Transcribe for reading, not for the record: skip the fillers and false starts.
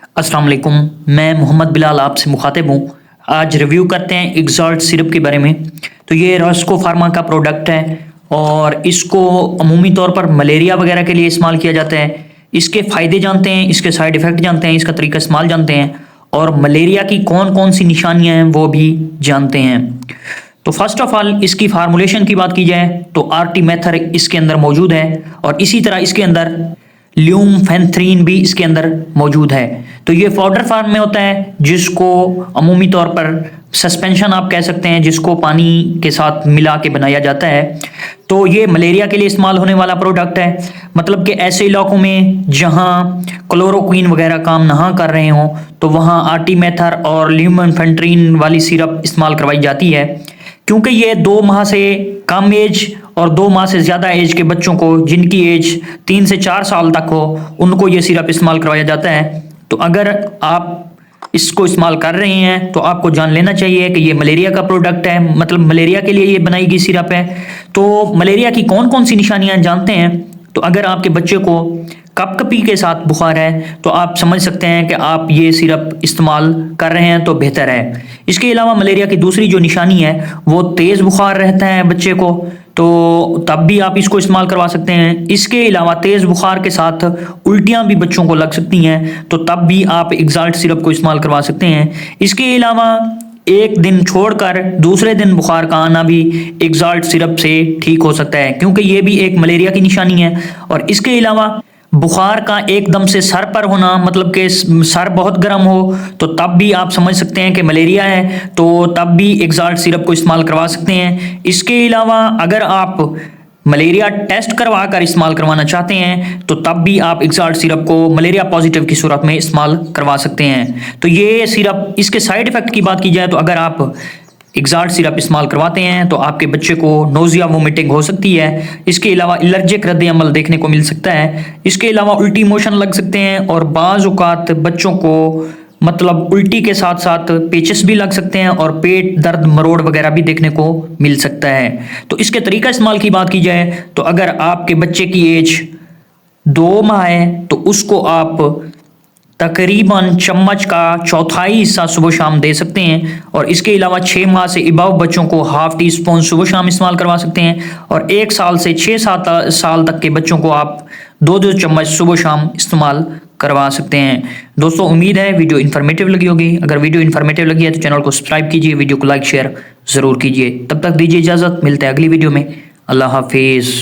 अस्सलाम वालेकुम। मैं मोहम्मद बिलाल आपसे मुखातिब हूँ। आज रिव्यू करते हैं एक्सॉल्ट सिरप के बारे में। तो ये रॉस्को फार्मा का प्रोडक्ट है और इसको अमूमी तौर पर मलेरिया वगैरह के लिए इस्तेमाल किया जाता है। इसके फ़ायदे जानते हैं, इसके साइड इफ़ेक्ट जानते हैं, इसका तरीका इस्तेमाल जानते हैं और मलेरिया की कौन कौन सी निशानियाँ हैं वो भी जानते हैं। तो फर्स्ट ऑफ ऑल इसकी फार्मूलेशन की बात की जाए तो आर्टीमेथर इसके अंदर मौजूद है और इसी तरह इसके अंदर ल्यूमफेंथ्रीन भी इसके अंदर मौजूद है। तो ये पाउडर फॉर्म में होता है जिसको अमूमी तौर पर सस्पेंशन आप कह सकते हैं, जिसको पानी के साथ मिला के बनाया जाता है। तो ये मलेरिया के लिए इस्तेमाल होने वाला प्रोडक्ट है। मतलब कि ऐसे इलाकों में जहां क्लोरोक्वीन वगैरह काम ना कर रहे हों तो वहां आर्टीमेथर और ल्यूमफेंथ्रीन वाली सिरप इस्तेमाल करवाई जाती है, क्योंकि ये 2 माह से कम एज और 2 माह से ज़्यादा एज के बच्चों को, जिनकी एज 3 से 4 साल तक हो, उनको ये सिरप इस्तेमाल करवाया जाता है। तो अगर आप इसको इस्तेमाल कर रहे हैं तो आपको जान लेना चाहिए कि ये मलेरिया का प्रोडक्ट है, मतलब मलेरिया के लिए ये बनाई गई सिरप है। तो मलेरिया की कौन कौन सी निशानियां जानते हैं। तो अगर आपके बच्चे को कपकपी के साथ बुखार है तो आप समझ सकते हैं कि आप ये सिरप इस्तेमाल कर रहे हैं तो बेहतर है। इसके अलावा मलेरिया की दूसरी जो निशानी है वो तेज़ बुखार रहता है बच्चे को, तो तब भी आप इसको इस्तेमाल करवा सकते हैं। इसके अलावा तेज़ बुखार के साथ उल्टियाँ भी बच्चों को लग सकती हैं, तो तब भी आप एक्साल्ट सिरप को इस्तेमाल करवा सकते हैं। इसके अलावा एक दिन छोड़कर दूसरे दिन बुखार का आना भी एक्साल्ट सिरप से ठीक हो सकता है, क्योंकि ये भी एक मलेरिया की निशानी है। और इसके अलावा बुखार का एकदम से सर पर होना, मतलब कि सर बहुत गर्म हो, तो तब भी आप समझ सकते हैं कि मलेरिया है, तो तब भी एक्साल्ट सिरप को इस्तेमाल करवा सकते हैं। इसके अलावा अगर आप मलेरिया टेस्ट करवा कर इस्तेमाल करवाना चाहते हैं तो तब भी आप एक्साल्ट सिरप को मलेरिया पॉजिटिव की सूरत में इस्तेमाल करवा सकते हैं। तो ये सिरप, इसके साइड इफ़ेक्ट की बात की जाए तो अगर आप एक्साल्ट सिरप इस्तेमाल करवाते हैं तो आपके बच्चे को नोज़िया वोमिटिंग हो सकती है। इसके अलावा एलर्जिक रद्द अमल देखने को मिल सकता है। इसके अलावा उल्टी मोशन लग सकते हैं और बाज़ औक़ात बच्चों को मतलब उल्टी के साथ साथ पेचिस भी लग सकते हैं और पेट दर्द, मरोड़ वगैरह भी देखने को मिल सकता है। तो इसके तरीका इस्तेमाल की बात की जाए तो अगर आपके बच्चे की एज 2 माह है तो उसको आप तकरीबन चम्मच का चौथाई हिस्सा सुबह शाम दे सकते हैं। और इसके अलावा 6 माह से अबव बच्चों को हाफ टी स्पून सुबह शाम इस्तेमाल करवा सकते हैं। और 1 साल से 6-7 साल तक के बच्चों को आप 2-2 चम्मच सुबह शाम इस्तेमाल करवा सकते हैं। दोस्तों, उम्मीद है वीडियो इन्फॉर्मेटिव लगी होगी। अगर वीडियो इन्फॉर्मेटिव लगी है तो चैनल को सब्सक्राइब कीजिए, वीडियो को लाइक शेयर ज़रूर कीजिए। तब तक दीजिए इजाज़त, मिलते हैं अगली वीडियो में। अल्लाह हाफिज़।